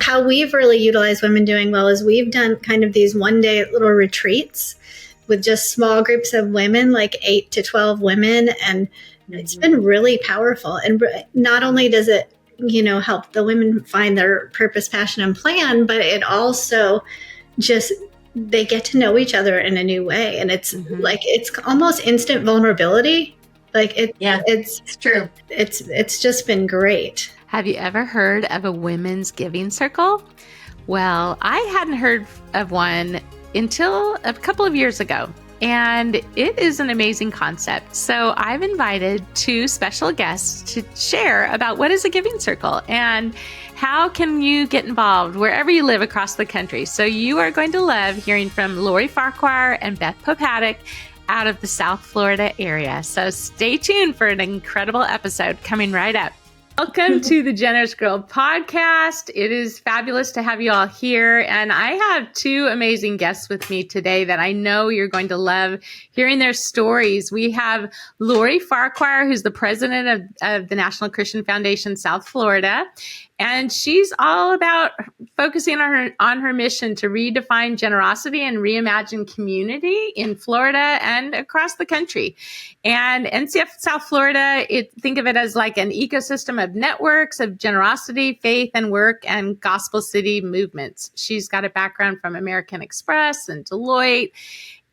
how we've really utilized Women Doing Well is we've done kind of these one-day little retreats with just small groups of women, like 8 to 12 women. And it's been really powerful. And not only does it, help the women find their purpose, passion, and plan, but it also just, they get to know each other in a new way. And it's like, it's almost instant vulnerability. Like it's true. It's just been great. Have you ever heard of a women's giving circle? Well, I hadn't heard of one until a couple of years ago, and it is an amazing concept. So I've invited 2 special guests to share about what is a giving circle and how can you get involved wherever you live across the country. So you are going to love hearing from Laurie Farquhar and Beth Popadic out of the South Florida area. So stay tuned for an incredible episode coming right up. Welcome to the Generous Girl podcast. It is fabulous to have you all here. And I have 2 amazing guests with me today that I know you're going to love hearing their stories. We have Laurie Farquhar, who's the president of the National Christian Foundation South Florida. And she's all about focusing on her mission to redefine generosity and reimagine community in Florida and across the country. And NCF South Florida, think of it as like an ecosystem of networks of generosity, faith and work, and gospel city movements. She's got a background from American Express and Deloitte,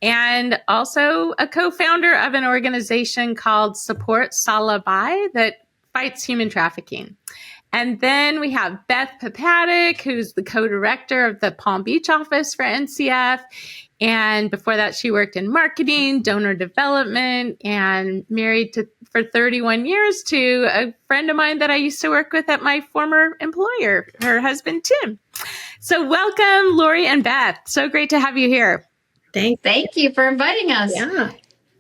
and also a co-founder of an organization called Support Salabai that fights human trafficking. And then we have Beth Popadic, who's the co-director of the Palm Beach office for NCF. And before that, she worked in marketing, donor development, and married for 31 years to a friend of mine that I used to work with at my former employer, her husband, Tim. So welcome, Laurie and Beth. So great to have you here. Thank you for inviting us. Yeah.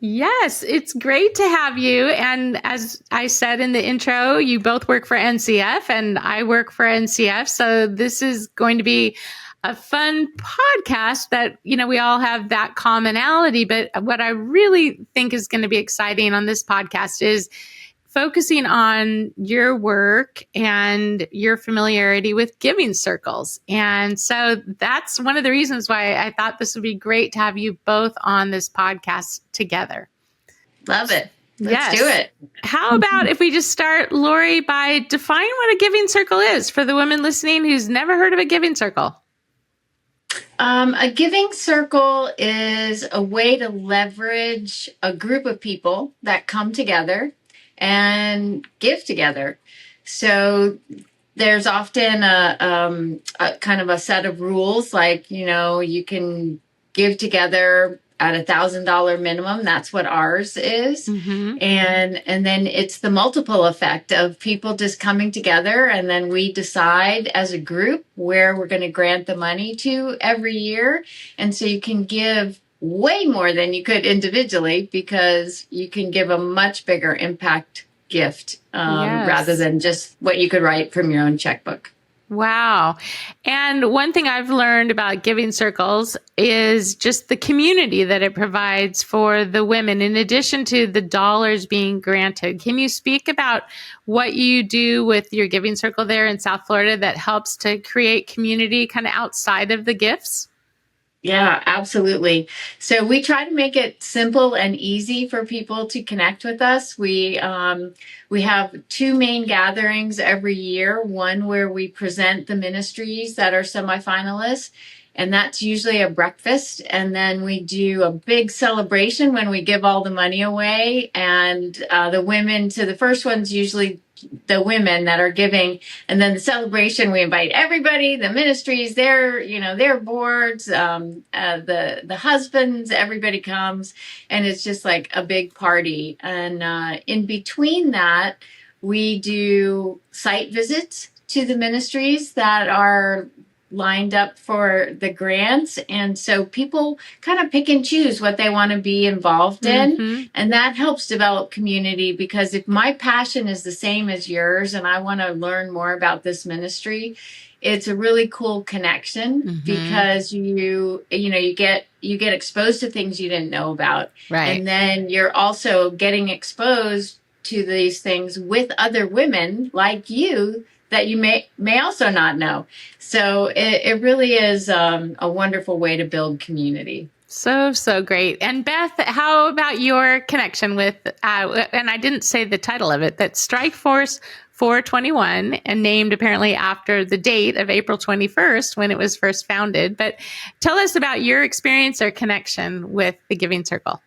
Yes, it's great to have you. And as I said in the intro, you both work for NCF and I work for NCF. So this is going to be a fun podcast that, we all have that commonality. But what I really think is going to be exciting on this podcast is focusing on your work and your familiarity with giving circles. And so that's one of the reasons why I thought this would be great to have you both on this podcast together. Love it. Let's do it. How about if we just start, Laurie, by defining what a giving circle is for the women listening who's never heard of a giving circle? A giving circle is a way to leverage a group of people that come together and give together. So there's often a kind of a set of rules, like, you can give together at $1,000 minimum. That's what ours is. Mm-hmm. And then it's the multiple effect of people just coming together. And then we decide as a group where we're going to grant the money to every year. And so you can give way more than you could individually because you can give a much bigger impact gift rather than just what you could write from your own checkbook. Wow. And one thing I've learned about giving circles is just the community that it provides for the women, in addition to the dollars being granted. Can you speak about what you do with your giving circle there in South Florida that helps to create community kind of outside of the gifts? Yeah, absolutely. So we try to make it simple and easy for people to connect with us. We have 2 main gatherings every year, one where we present the ministries that are semifinalists, and that's usually a breakfast. And then we do a big celebration when we give all the money away. And the women, so the first one's usually the women that are giving, and then the celebration, we invite everybody, the ministries, their boards, the husbands, everybody comes, and it's just like a big party. And in between that, we do site visits to the ministries that are lined up for the grants. And so people kind of pick and choose what they want to be involved in. Mm-hmm. And that helps develop community, because if my passion is the same as yours and I want to learn more about this ministry, it's a really cool connection. Mm-hmm. Because you get exposed to things you didn't know about. Right. And then you're also getting exposed to these things with other women like you that you may also not know. So it really is a wonderful way to build community. So great. And Beth, how about your connection with, and I didn't say the title of it, but Strike Force 421, and named apparently after the date of April 21st when it was first founded. But tell us about your experience or connection with the Giving Circle.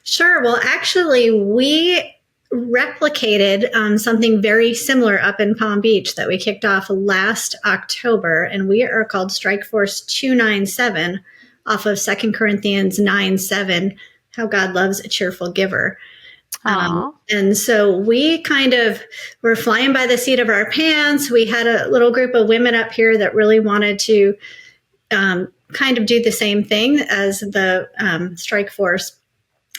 Sure. Well, actually, we replicated something very similar up in Palm Beach that we kicked off last October, and we are called Strike Force 297 off of 2 Corinthians 9:7, how God loves a cheerful giver. And so we kind of were flying by the seat of our pants. We had a little group of women up here that really wanted to kind of do the same thing as the Strike Force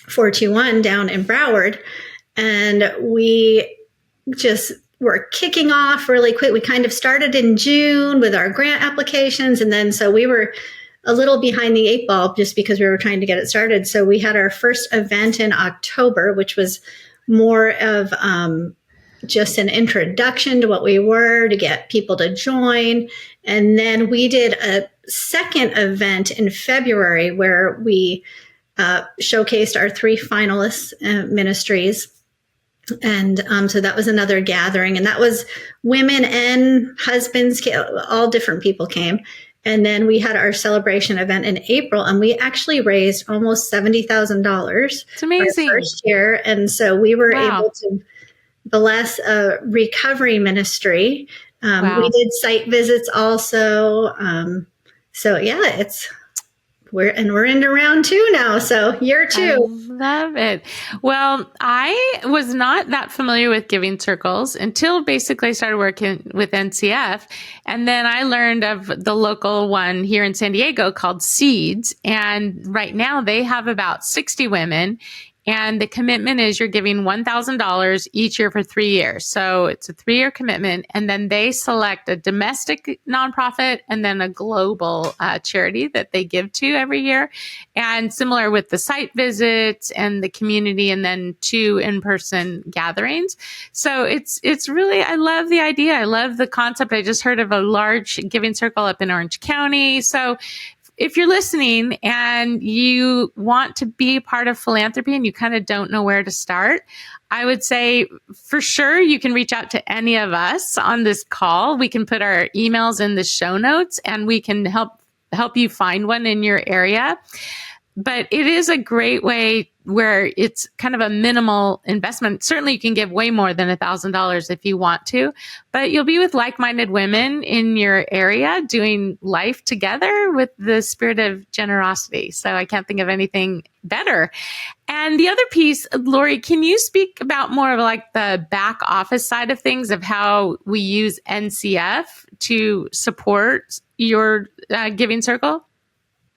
421 down in Broward. And we just were kicking off really quick. We kind of started in June with our grant applications. And then so we were a little behind the 8 ball just because we were trying to get it started. So we had our first event in October, which was more of just an introduction to what we were, to get people to join. And then we did a second event in February where we showcased our 3 finalists ministries. And so that was another gathering. And that was women and husbands, all different people came. And then we had our celebration event in April, and we actually raised almost $70,000. It's amazing. Our first year. And so we were able to bless a recovery ministry. We did site visits also. So yeah, we're into round 2 now. So year 2. I love it. Well, I was not that familiar with Giving Circles until basically I started working with NCF. And then I learned of the local one here in San Diego called Seeds. And right now they have about 60 women. And the commitment is you're giving $1,000 each year for 3 years. So it's a 3-year commitment. And then they select a domestic nonprofit and then a global charity that they give to every year. And similar with the site visits and the community, and then 2 in-person gatherings. So it's really, I love the idea. I love the concept. I just heard of a large Giving Circle up in Orange County. So if you're listening and you want to be part of philanthropy and you kind of don't know where to start, I would say for sure you can reach out to any of us on this call. We can put our emails in the show notes and we can help you find one in your area. But it is a great way where it's kind of a minimal investment. Certainly you can give way more than $1,000 if you want to, but you'll be with like-minded women in your area doing life together with the spirit of generosity. So I can't think of anything better. And the other piece, Laurie, can you speak about more of like the back office side of things of how we use NCF to support your Giving Circle?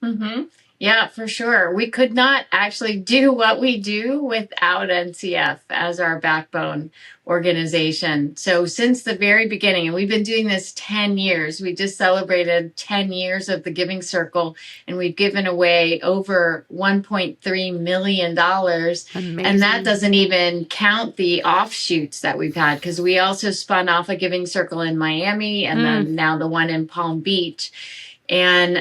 Mm-hmm. Yeah, for sure. We could not actually do what we do without NCF as our backbone organization. So since the very beginning, and we've been doing this 10 years, we just celebrated 10 years of the Giving Circle, and we've given away over $1.3 million. Amazing. And that doesn't even count the offshoots that we've had, because we also spun off a Giving Circle in Miami and then now the one in Palm Beach. And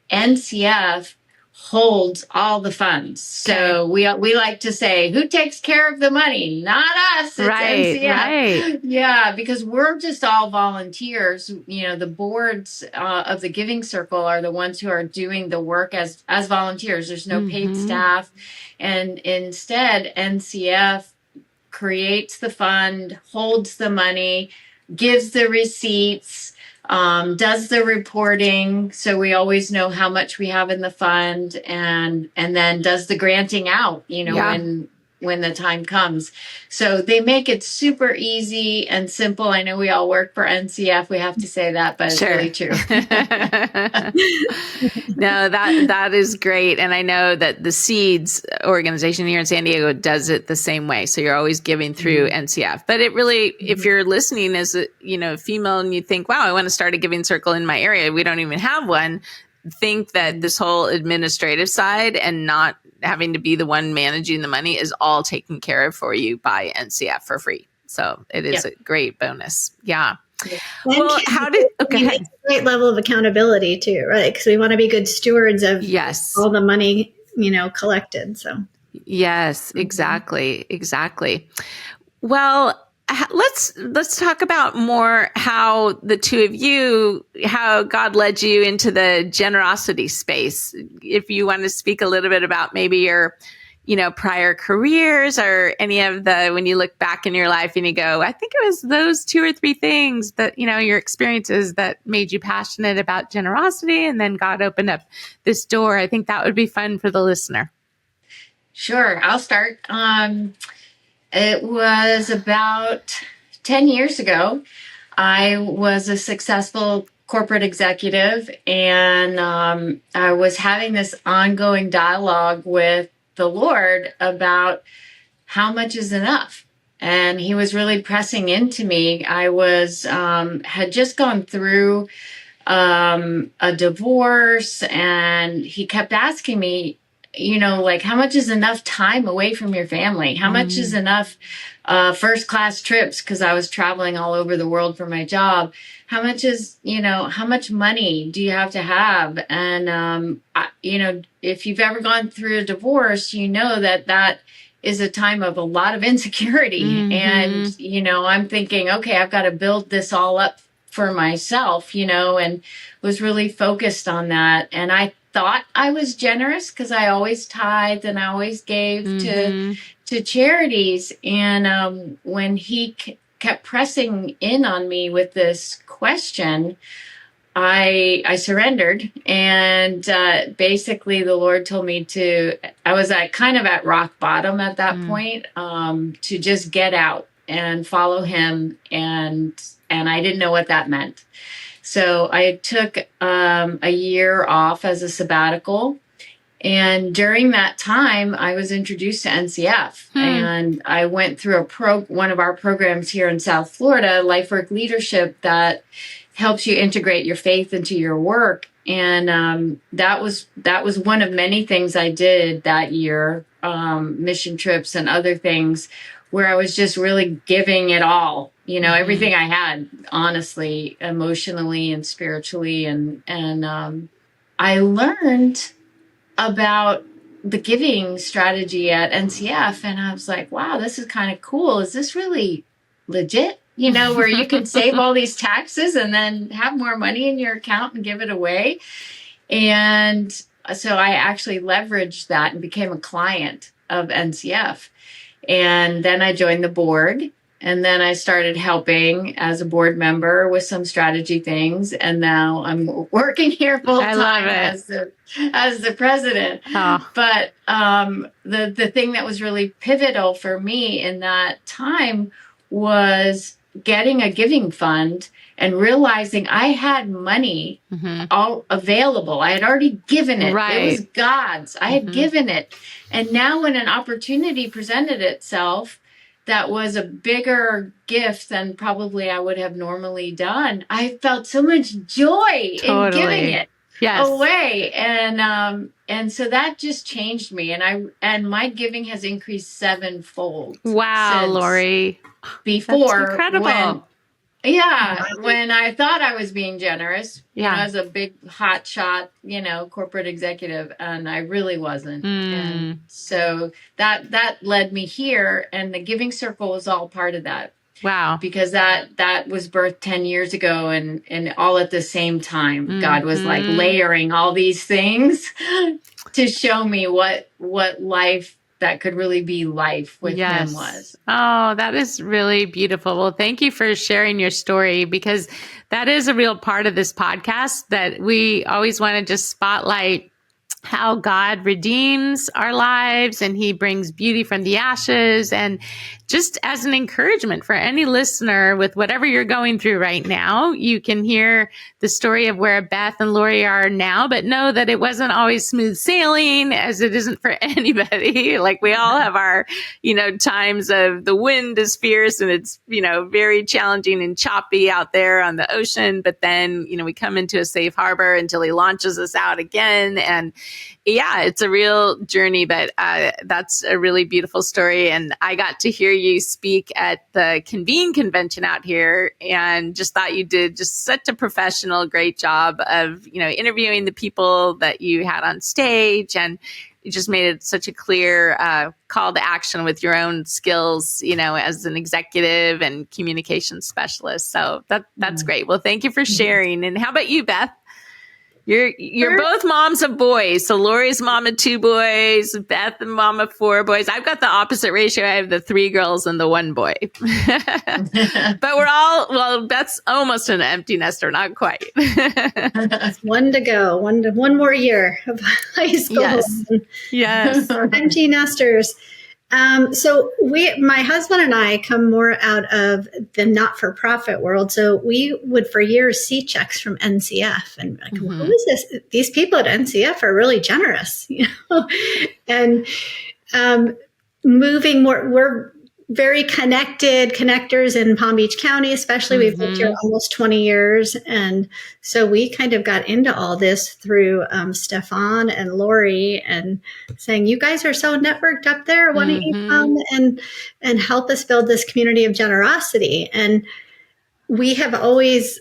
NCF holds all the funds. So we like to say, who takes care of the money? Not us. It's NCF. Right. Yeah, because we're just all volunteers. You know, the boards of the Giving Circle are the ones who are doing the work as volunteers. There's no paid staff. And instead, NCF creates the fund, holds the money, gives the receipts, does the reporting, so we always know how much we have in the fund, and then does the granting out, when the time comes. So they make it super easy and simple. I know we all work for NCF. We have to say that, but sure. It's really true. No, that is great. And I know that the Seeds organization here in San Diego does it the same way. So you're always giving through NCF. But it really, if you're listening as a female and you think, wow, I want to start a Giving Circle in my area, we don't even have one, think that this whole administrative side and not having to be the one managing the money is all taken care of for you by NCF for free. So it is a great bonus. Yeah. Well, how did, I mean, it's a great level of accountability too, right? Because we want to be good stewards of yes. all the money, collected. So Yes, exactly. Exactly. Well, let's talk about more how the two of you, how God led you into the generosity space. If you want to speak a little bit about maybe your, prior careers or any of the, when you look back in your life and you go, I think it was those two or three things that, your experiences that made you passionate about generosity. And then God opened up this door. I think that would be fun for the listener. Sure, I'll start. It was about 10 years ago. I was a successful corporate executive, and I was having this ongoing dialogue with the Lord about how much is enough. And he was really pressing into me. I was had just gone through a divorce, and he kept asking me, like, how much is enough time away from your family? How much is enough first class trips? Because I was traveling all over the world for my job. How much is, how much money do you have to have? And, if you've ever gone through a divorce, that is a time of a lot of insecurity. And, I'm thinking, okay, I've got to build this all up for myself, and was really focused on that. And I thought I was generous because I always tithed and I always gave to charities. And when he kept pressing in on me with this question, I surrendered. And basically the Lord told me I was kind of at rock bottom at that point, to just get out and follow him. And I didn't know what that meant. So I took a year off as a sabbatical. And during that time, I was introduced to NCF. And I went through one of our programs here in South Florida, Life Work Leadership, that helps you integrate your faith into your work. And that was one of many things I did that year, mission trips and other things, where I was just really giving it all, everything I had, honestly, emotionally and spiritually. And I learned about the giving strategy at NCF. And I was like, wow, this is kind of cool. Is this really legit? Where you can save all these taxes and then have more money in your account and give it away. And so I actually leveraged that and became a client of NCF. And then I joined the board, and then I started helping as a board member with some strategy things. And now I'm working here full time as the president. Oh. But the thing that was really pivotal for me in that time was getting a giving fund and realizing I had money all available. I had already given it. Right. It was God's. I had given it. And now when an opportunity presented itself that was a bigger gift than probably I would have normally done, I felt so much joy in giving it away. And so that just changed me. And my giving has increased 7-fold. Wow, Laurie. Before, that's incredible. When I thought I was being generous, as a big hot shot, corporate executive, and I really wasn't. And so that led me here, and the Giving Circle was all part of that. Wow. Because that was birthed 10 years ago, and all at the same time, God was like layering all these things to show me what life that could really be life with him was. Oh, that is really beautiful. Well, thank you for sharing your story, because that is a real part of this podcast, that we always want to just spotlight how God redeems our lives and he brings beauty from the ashes. And just as an encouragement for any listener with whatever you're going through right now, you can hear the story of where Beth and Laurie are now, but know that it wasn't always smooth sailing, as it isn't for anybody. Like, we all have our, times of the wind is fierce and it's, very challenging and choppy out there on the ocean. But then, we come into a safe harbor until he launches us out again. And yeah, it's a real journey, but that's a really beautiful story. And I got to hear you speak at the Convene convention out here, and just thought you did just such a professional, great job of, interviewing the people that you had on stage, and you just made it such a clear call to action with your own skills, as an executive and communication specialist. So that's great. Well, thank you for sharing. And how about you, Beth? You're both moms of boys. So Laurie's mom of 2 boys, Beth and mom of 4 boys. I've got the opposite ratio. I have the 3 girls and the 1 boy. But Beth's almost an empty nester, not quite. One to go. One more year of high school. Yes. Empty nesters. So my husband and I come more out of the not-for-profit world. So we would for years see checks from NCF, and like, who is this? These people at NCF are really generous, and moving more. We're very connectors in Palm Beach County, especially. We've lived here almost 20 years. And so we kind of got into all this through Stefan and Laurie, and saying, you guys are so networked up there. Why don't you come and help us build this community of generosity? And we have always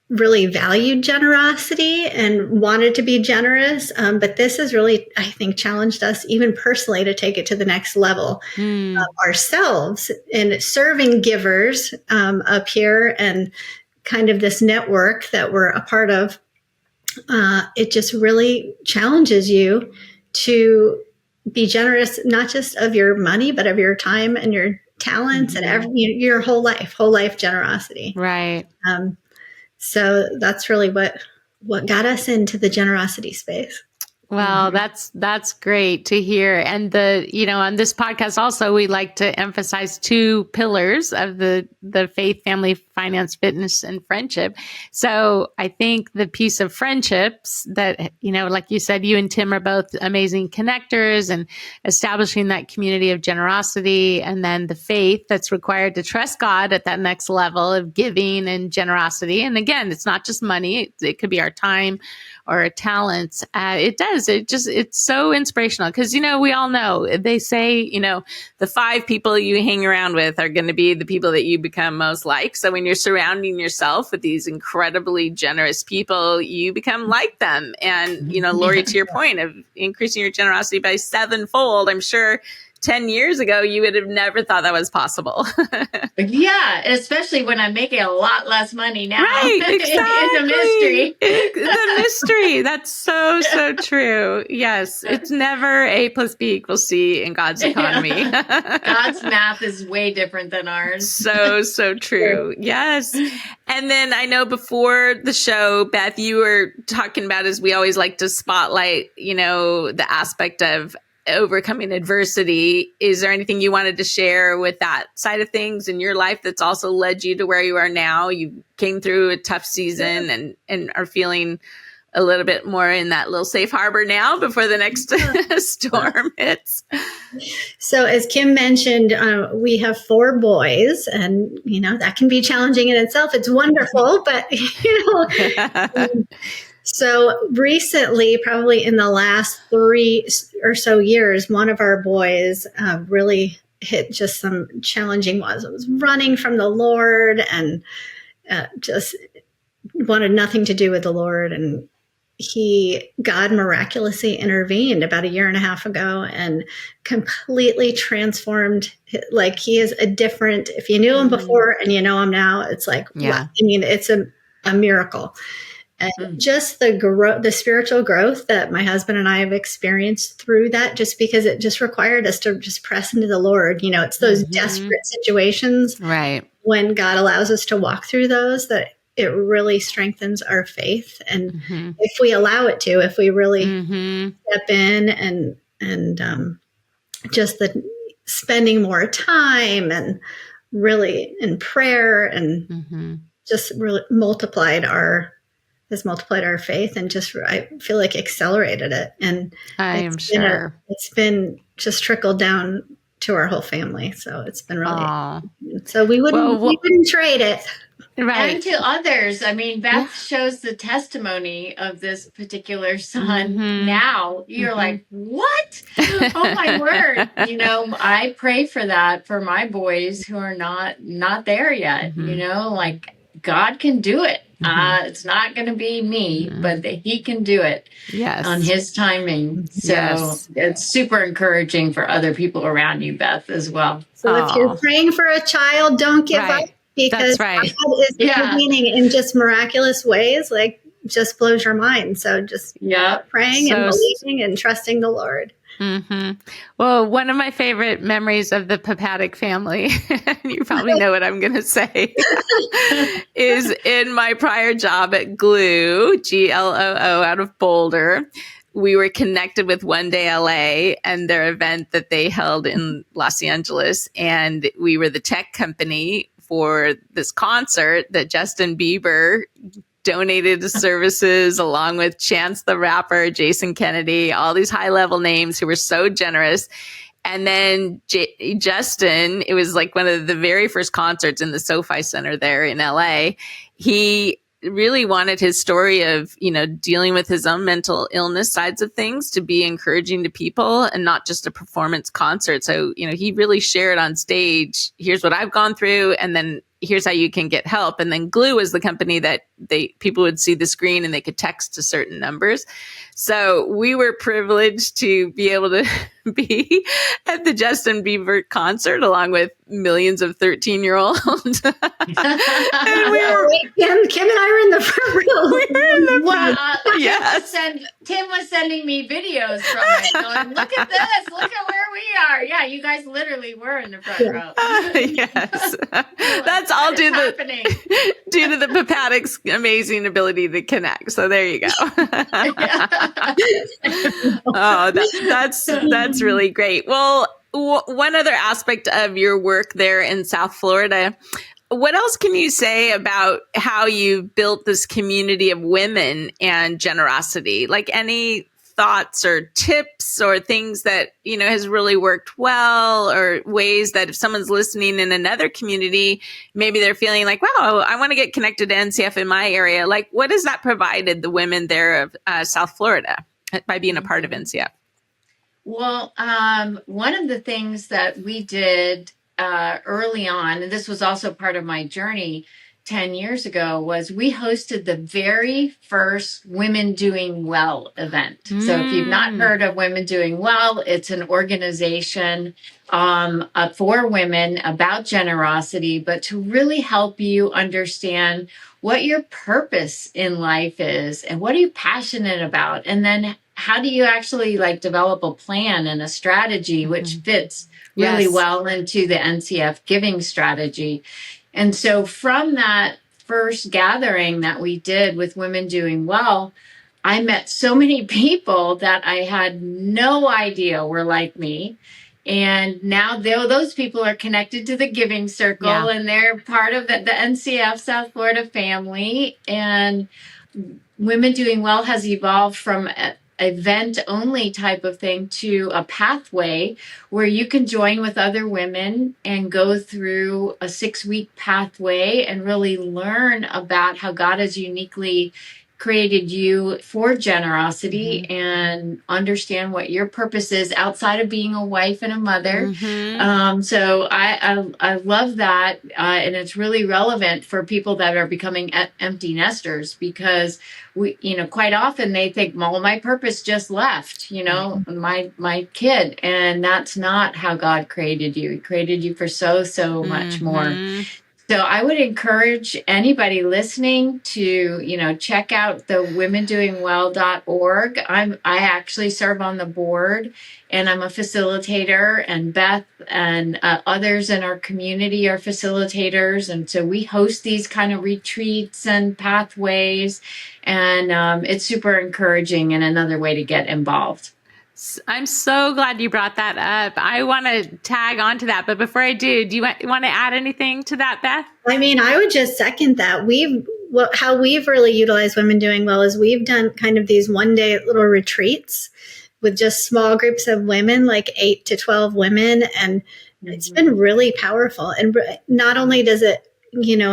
really valued generosity and wanted to be generous. But this has really, I think, challenged us even personally to take it to the next level ourselves, and serving givers up here, and kind of this network that we're a part of. It just really challenges you to be generous, not just of your money, but of your time and your talents and your whole life generosity. Right. So that's really what got us into the generosity space. Well, that's great to hear. And on this podcast also, we like to emphasize 2 pillars of the faith, family, finance, fitness, and friendship. So I think the piece of friendships that, like you said, you and Tim are both amazing connectors, and establishing that community of generosity, and then the faith that's required to trust God at that next level of giving and generosity. And again, it's not just money. It could be our time or our talents. It's so inspirational, because, we all know, they say, the 5 people you hang around with are going to be the people that you become most like. So when you're surrounding yourself with these incredibly generous people, you become like them. And, Laurie, to your point of increasing your generosity by 7-fold, I'm sure 10 years ago, you would have never thought that was possible. Yeah, especially when I'm making a lot less money now. Right, exactly. It's a mystery. The mystery. That's so true. Yes, it's never A plus B equals C in God's economy. God's math is way different than ours. So true. Yes. And then I know before the show, Beth, you were talking about, as we always like to spotlight, the aspect of overcoming adversity. Is there anything you wanted to share with that side of things in your life that's also led you to where you are now? You came through a tough season and are feeling a little bit more in that little safe harbor now before the next storm hits. So as Kim mentioned, we have 4 boys, and, that can be challenging in itself. It's wonderful, but, so recently, probably in the last 3 or so years, one of our boys really hit just some challenging ones. It was running from the Lord, and just wanted nothing to do with the Lord. And God miraculously intervened about 1.5 years ago and completely transformed. Like, he is a different, if you knew him before and you know him now, it's like, wow. It's a miracle. And just the spiritual growth that my husband and I have experienced through that, just because it just required us to just press into the Lord. It's those desperate situations, right, when God allows us to walk through those, that it really strengthens our faith. And if we allow it to, if we really step in and just the spending more time and really in prayer, and just really has multiplied our faith, and just, I feel like, accelerated it. And I am sure it's been just trickled down to our whole family. So it's been really, so we wouldn't trade it. Right. And to others. I mean, Beth Yeah. shows the testimony of this particular son. Now you're like, what? Oh my word. I pray for that for my boys who are not there yet. Like God can do it. It's not going to be me, but that he can do it on his timing. So it's super encouraging for other people around you, Beth, as well. So if you're praying for a child, don't give up, because God is intervening in just miraculous ways, like just blows your mind. So just praying and believing and trusting the Lord. Well, one of my favorite memories of the Popadic family, you probably know what I'm going to say, is in my prior job at Gloo, GLOO, out of Boulder. We were connected with One Day LA and their event that they held in Los Angeles. And we were the tech company for this concert that Justin Bieber donated his services, along with Chance the Rapper, Jason Kennedy, all these high level names who were so generous. And then Justin, it was like one of the very first concerts in the SoFi Center there in LA. He really wanted his story of, dealing with his own mental illness sides of things to be encouraging to people and not just a performance concert. So, he really shared on stage, here's what I've gone through, and then here's how you can get help. And then Gloo was the company that people would see the screen and they could text to certain numbers. So we were privileged to be able to be at the Justin Bieber concert along with millions of 13-year-olds. And Kim and I were in the front row. We were in the front. Yes. Tim was sending me videos from it, going, look at this, look at where we are. Yeah, you guys literally were in the front row. Yes. That's all due to the Papadic's amazing ability to connect. So there you go. Oh, that's really great. Well, one other aspect of your work there in South Florida, what else can you say about how you built this community of women and generosity? Like any thoughts or tips or things that, has really worked well, or ways that if someone's listening in another community, maybe they're feeling like, wow, I want to get connected to NCF in my area. Like, what has that provided the women there of South Florida by being a part of NCF? Well, one of the things that we did early on, and this was also part of my journey 10 years ago, was we hosted the very first Women Doing Well event. So if you've not heard of Women Doing Well, it's an organization for women about generosity, but to really help you understand what your purpose in life is and what are you passionate about. And then how do you actually develop a plan and a strategy which fits really well into the NCF giving strategy. And so from that first gathering that we did with Women Doing Well, I met so many people that I had no idea were like me. And now those people are connected to the Giving Circle and they're part of the NCF South Florida family. And Women Doing Well has evolved from event-only type of thing to a pathway where you can join with other women and go through a 6-week pathway and really learn about how God has uniquely created you for generosity and understand what your purpose is outside of being a wife and a mother. So I love that. And it's really relevant for people that are becoming empty nesters, because we, quite often they think, well, my purpose just left, my kid. And that's not how God created you. He created you for so much more. So I would encourage anybody listening to, check out the womendoingwell.org. I actually serve on the board and I'm a facilitator, and Beth and others in our community are facilitators. And so we host these kind of retreats and pathways, and it's super encouraging and another way to get involved. I'm so glad you brought that up. I want to tag on to that. But before I do you want to add anything to that, Beth? I mean, I would just second that. How we've really utilized Women Doing Well is we've done kind of these one-day little retreats with just small groups of women, like 8 to 12 women. And it's been really powerful. And not only does it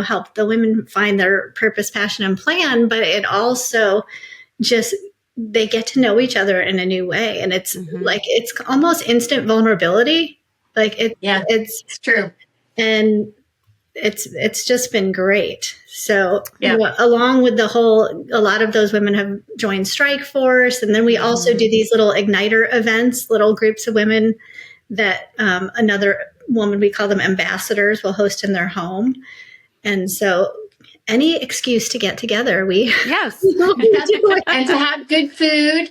help the women find their purpose, passion, and plan, but it also just, they get to know each other in a new way. And it's like, it's almost instant vulnerability. Like it's true. And it's just been great. So along with a lot of those women have joined Strike Force. And then we also do these little igniter events, little groups of women that another woman, we call them ambassadors, will host in their home. And so any excuse to get together, yes, and to have good food,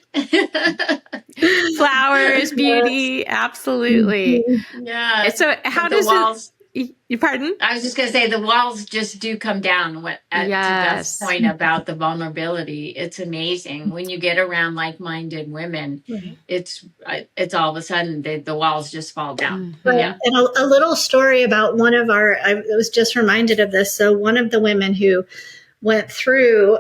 flowers, beauty, absolutely. Yeah. So how does walls, you pardon? I was just going to say the walls just do come down. To Beth's point about the vulnerability, it's amazing when you get around like-minded women. It's all of a sudden the walls just fall down. And a little story about I was just reminded of this. So one of the women who went through,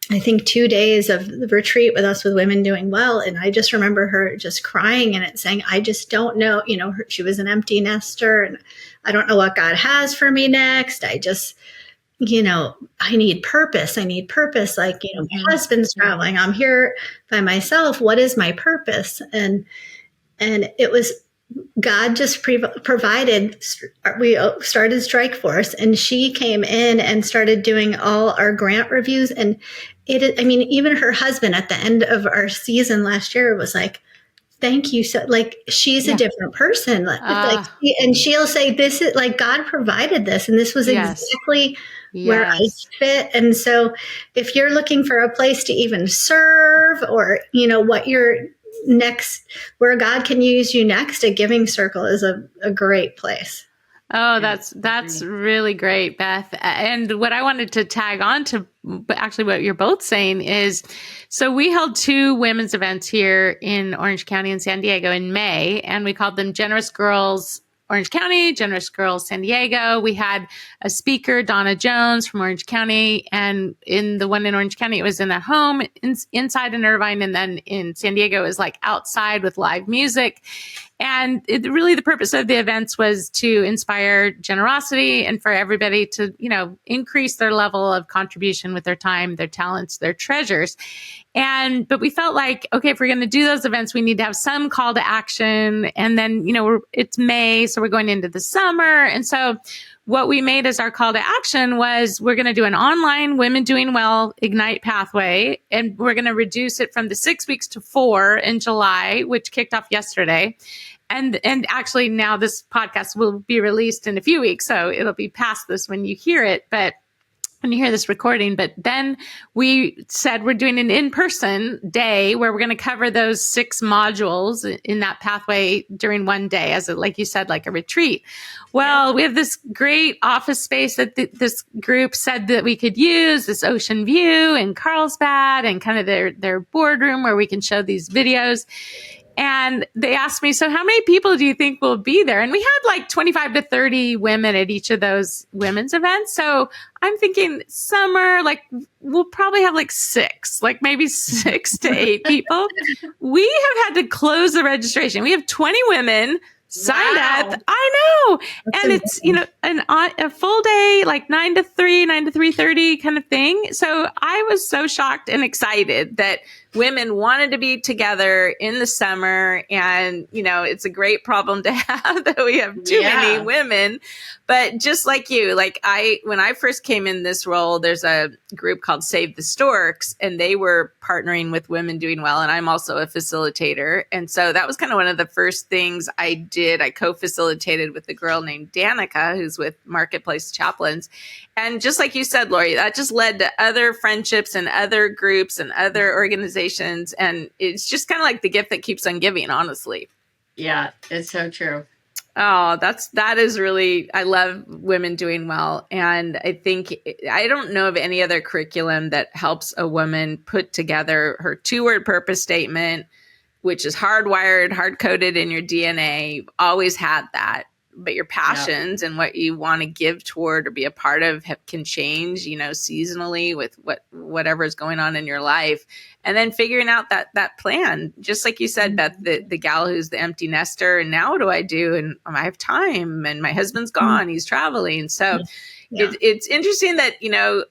I think 2 days of the retreat with us with Women Doing Well. And I just remember her just crying in it, saying, I just don't know, she was an empty nester and I don't know what God has for me next. I just, I need purpose. Like, my husband's traveling. I'm here by myself. What is my purpose? And it was, God just provided. We started Strike Force, and she came in and started doing all our grant reviews. And even her husband at the end of our season last year was like, thank you. So like, she's a different person. And she'll say, this is like, God provided this. And this was exactly where I fit. And so if you're looking for a place to even serve, or, what you're next, where God can use you next, a giving circle is a great place. Oh, that's really great, Beth. And what I wanted to tag on to, but actually what you're both saying is, so we held 2 women's events here in Orange County and San Diego in May, and we called them Generous Girls Orange County, Generous Girls San Diego. We had a speaker, Donna Jones from Orange County. And in the one in Orange County, it was in a home inside in Irvine. And then in San Diego, it was like outside with live music. And really the purpose of the events was to inspire generosity and for everybody to, increase their level of contribution with their time, their talents, their treasures. But we felt like, okay, if we're going to do those events, we need to have some call to action. And then, it's May, so we're going into the summer. And so what we made as our call to action was, we're going to do an online Women Doing Well Ignite pathway. And we're going to reduce it from the 6 weeks to 4 in July, which kicked off yesterday. And actually now this podcast will be released in a few weeks. So it'll be past this when you hear it. But when you hear this recording, but then we said we're doing an in-person day where we're going to cover those 6 modules in that pathway during one day, as like you said, like a retreat. Well, we have this great office space that this group said that we could use, this ocean view in Carlsbad, and kind of their boardroom where we can show these videos. And they asked me, so how many people do you think will be there? And we had like 25 to 30 women at each of those women's events. So I'm thinking summer, like we'll probably have like 6, like maybe 6 to 8 people. We have had to close the registration. We have 20 women signed up. I know. That's and amazing. It's, a full day, like 9 to 3, 9 to 3:30 kind of thing. So I was so shocked and excited that women wanted to be together in the summer. And, it's a great problem to have that we have too many women. But just like you, when I first came in this role, there's a group called Save the Storks, and they were partnering with Women Doing Well. And I'm also a facilitator. And so that was kind of one of the first things I did. I co-facilitated with a girl named Danica, who's with Marketplace Chaplains. And just like you said, Laurie, that just led to other friendships and other groups and other organizations. And it's just kind of like the gift that keeps on giving, honestly. Yeah, it's so true. Oh, that is really, I love Women Doing Well. And I don't know of any other curriculum that helps a woman put together her 2-word purpose statement, which is hardwired, hard-coded in your DNA. You've always had that. your passions and what you want to give toward or be a part of can change, seasonally with whatever is going on in your life. And then figuring out that plan, just like you said, Beth, the gal who's the empty nester, and now what do I do? And I have time, and my husband's gone, he's traveling. So it's interesting that,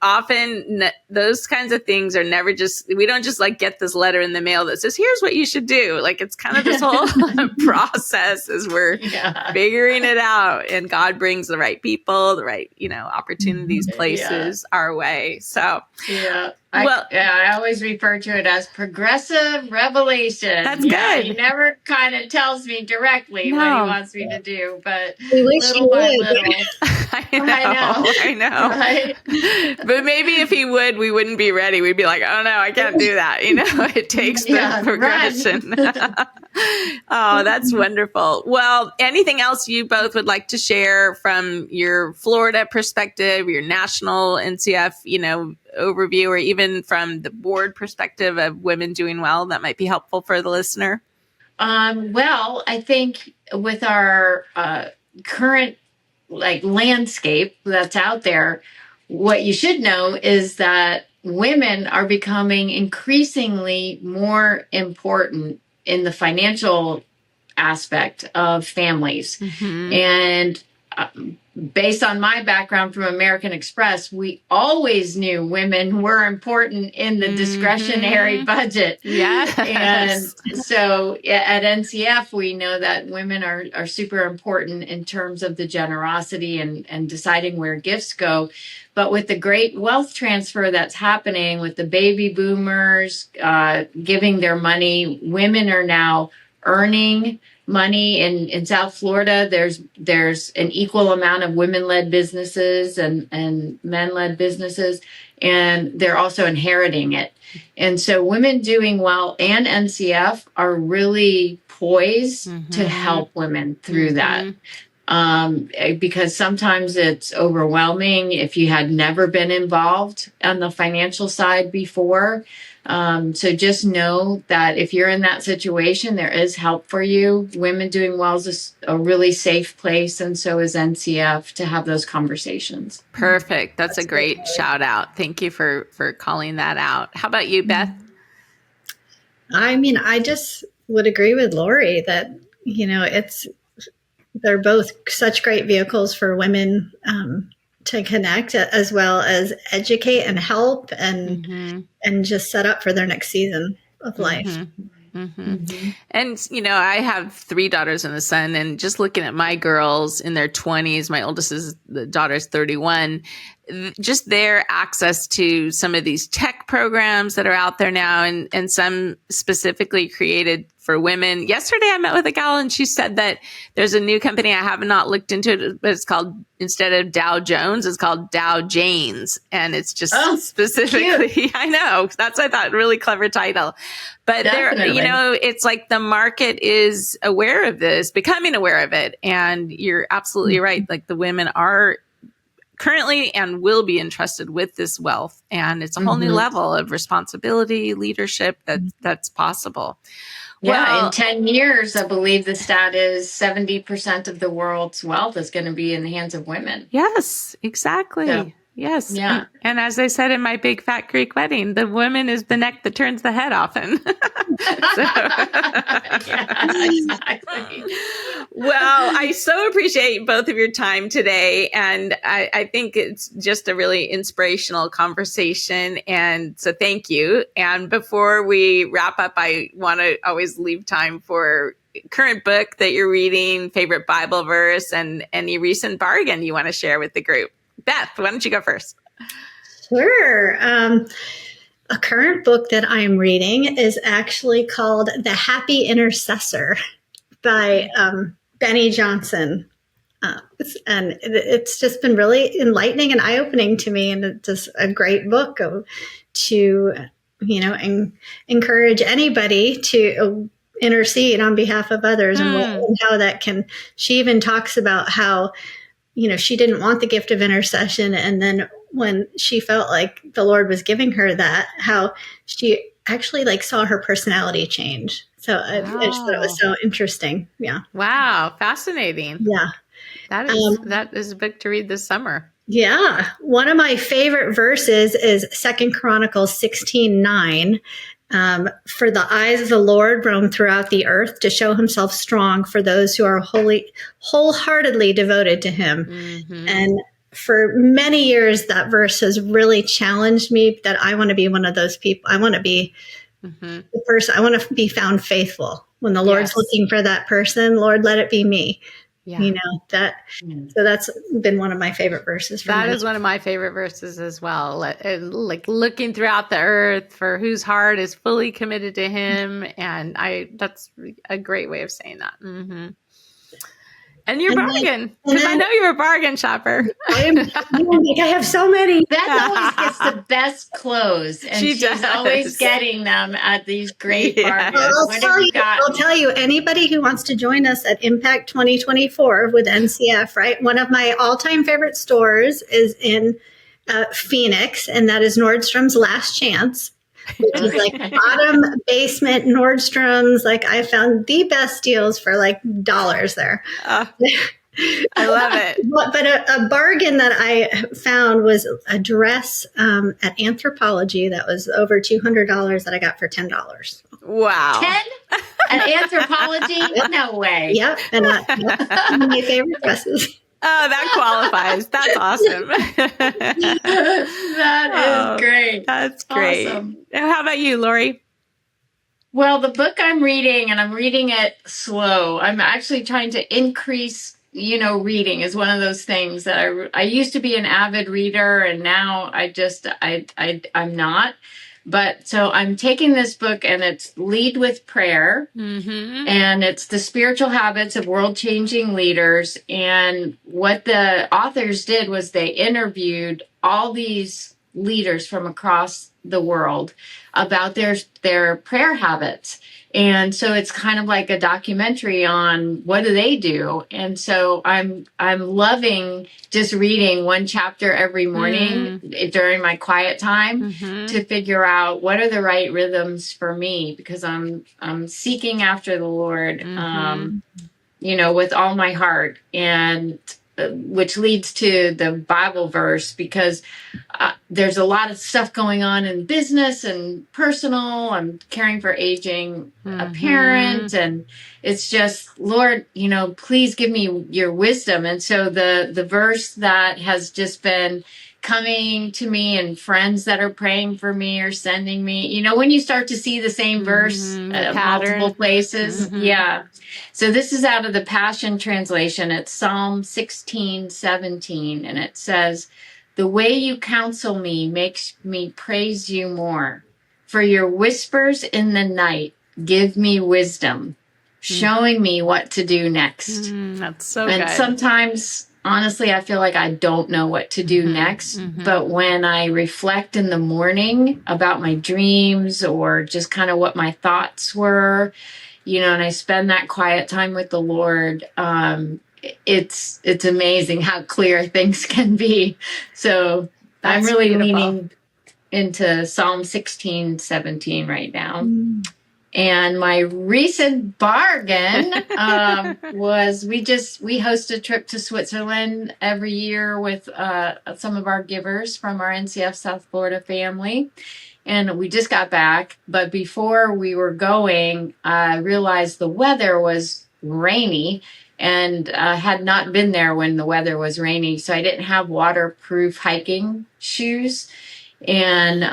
often those kinds of things are never we don't just like get this letter in the mail that says, here's what you should do. Like, it's kind of this whole process as we're figuring it out, and God brings the right people, the right, opportunities, places our way. So, I always refer to it as progressive revelation. That's good. He never kind of tells me directly what he wants me to do, but little by little. I know. Right? But maybe if he would, we wouldn't be ready. We'd be like, oh no, I can't do that. It takes the progression. Oh, that's wonderful. Well, anything else you both would like to share from your Florida perspective, your national NCF, overview, or even from the board perspective of women doing well that might be helpful for the listener? Well, I think with our current landscape that's out there, what you should know is that women are becoming increasingly more important in the financial aspect of families. And based on my background from American Express, we always knew women were important in the discretionary budget. Yes. And so at NCF, we know that women are super important in terms of the generosity and deciding where gifts go. But with the great wealth transfer that's happening with the baby boomers giving their money, women are now earning money. In South Florida, there's an equal amount of women-led businesses and men-led businesses, and they're also inheriting it. And so women doing well and NCF are really poised to help women through that. Because sometimes it's overwhelming if you had never been involved on the financial side before. So just know that if you're in that situation, there is help for you. Women Doing Well is a really safe place, and so is NCF, to have those conversations. Perfect. That's a great shout out. Thank you for calling that out. How about you, Beth? I mean, I just would agree with Laurie that, they're both such great vehicles for women to connect, as well as educate and help and just set up for their next season of life. And, I have 3 daughters and a son, and just looking at my girls in their 20s, my oldest daughter's 31, just their access to some of these tech programs that are out there now, and some specifically created for women. Yesterday, I met with a gal, and she said that there's a new company. I have not looked into it, but it's called, instead of Dow Jones, it's called Dow Janes. And it's just specifically, cute. I know, that's, I thought, really clever title. But Definitely. It's like the market is aware of this, becoming aware of it. And you're absolutely right. Like, the women are currently and will be entrusted with this wealth. And it's a whole new level of responsibility, leadership that's possible. Yeah, in 10 years, I believe the stat is 70% of the world's wealth is going to be in the hands of women. Yes, exactly. So, yes. Yeah. And as I said in my big fat Greek wedding, the woman is the neck that turns the head often. Yeah, exactly. Well, I so appreciate both of your time today. And I think it's just a really inspirational conversation. And so thank you. And before we wrap up, I want to always leave time for current book that you're reading, favorite Bible verse, and any recent bargain you want to share with the group. Beth, why don't you go first? Sure. A current book that I'm reading is actually called The Happy Intercessor by Benny Johnson. And it's just been really enlightening and eye-opening to me. And it's just a great book to encourage anybody to intercede on behalf of others and how that can. She even talks about how, she didn't want the gift of intercession. And then when she felt like the Lord was giving her that, how she actually saw her personality change. So I just thought it was so interesting. Yeah. Wow. Fascinating. Yeah. That is a book to read this summer. Yeah. One of my favorite verses is 2 Chronicles 16:9. For the eyes of the Lord roam throughout the earth to show himself strong for those who are wholeheartedly devoted to him. Mm-hmm. And for many years, that verse has really challenged me that I want to be one of those people. I want to be the person. I want to be found faithful. When the Lord's looking for that person, Lord, let it be me. Yeah. You know, so that's been one of my favorite verses. That is one of my favorite verses as well. Like looking throughout the earth for whose heart is fully committed to him. And that's a great way of saying that. Mm-hmm. And you're bargain, because I know you're a bargain shopper. I have so many. Beth always gets the best clothes, and she's always getting them at these great bargains. I'll tell you, anybody who wants to join us at Impact 2024 with NCF, right? One of my all-time favorite stores is in Phoenix, and that is Nordstrom's Last Chance. Which is like bottom basement Nordstrom's. Like I found the best deals for like dollars there. I love it. But a bargain that I found was a dress at Anthropology that was over $200 that I got for $10. Wow. 10 at Anthropology? No way. Yep. And that's one of my favorite dresses. Oh, that qualifies. That's awesome. That is great. That's great. Awesome. How about you, Laurie? Well, the book I'm reading, and I'm reading it slow. I'm actually trying to increase, reading is one of those things that I used to be an avid reader, and now I'm not. But so I'm taking this book, and it's Lead with Prayer, and it's the spiritual habits of world-changing leaders. And what the authors did was they interviewed all these leaders from across the world about their prayer habits. And so it's kind of like a documentary on what do they do. And so I'm loving just reading one chapter every morning during my quiet time to figure out what are the right rhythms for me, because I'm seeking after the Lord, with all my heart, and which leads to the Bible verse, because there's a lot of stuff going on in business and personal. I'm caring for aging a parent, and it's just, Lord, please give me your wisdom. And so the verse that has just been coming to me, and friends that are praying for me or sending me, when you start to see the same verse multiple places. Yeah. So this is out of the Passion Translation. It's Psalm 16:17, and it says, "The way you counsel me makes me praise you more. For your whispers in the night give me wisdom, showing me what to do next." That's so good. And sometimes, honestly, I feel like I don't know what to do next. But when I reflect in the morning about my dreams, or just kind of what my thoughts were, and I spend that quiet time with the Lord, it's amazing how clear things can be. So I'm really leaning into Psalm 16:17 right now. And my recent bargain was we host a trip to Switzerland every year with some of our givers from our NCF South Florida family. And we just got back. But before we were going, I realized the weather was rainy, and had not been there when the weather was rainy. So I didn't have waterproof hiking shoes. And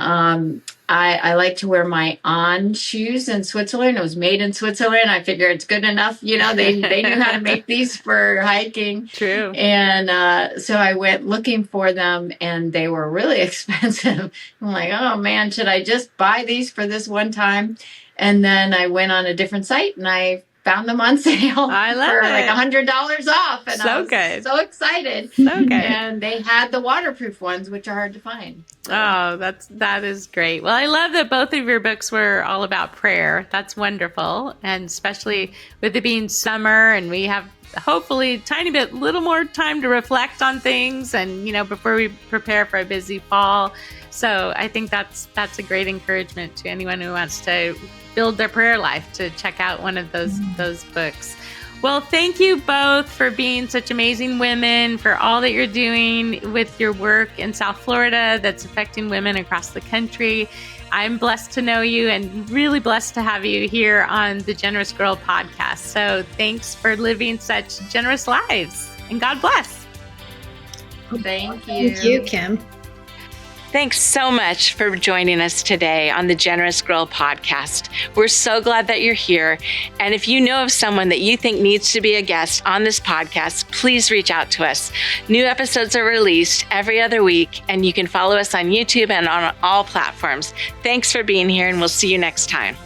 I like to wear my On shoes in Switzerland. It was made in Switzerland. I figure it's good enough. They knew how to make these for hiking. True. And so I went looking for them, and they were really expensive. I'm like, oh man, should I just buy these for this one time? And then I went on a different site, and I found them on sale for like $100 off. And I was so excited. So good. And they had the waterproof ones, which are hard to find. So. Oh, that is great. Well, I love that both of your books were all about prayer. That's wonderful. And especially with it being summer, and we have hopefully a little more time to reflect on things, and, before we prepare for a busy fall. So I think that's a great encouragement to anyone who wants to build their prayer life to check out one of those books. Well, thank you both for being such amazing women, for all that you're doing with your work in South Florida that's affecting women across the country. I'm blessed to know you and really blessed to have you here on the Generous Girl podcast. So thanks for living such generous lives, and God bless. Thank you. Thank you, Kim. Thanks so much for joining us today on the Generous Girl podcast. We're so glad that you're here. And if you know of someone that you think needs to be a guest on this podcast, please reach out to us. New episodes are released every other week, and you can follow us on YouTube and on all platforms. Thanks for being here, and we'll see you next time.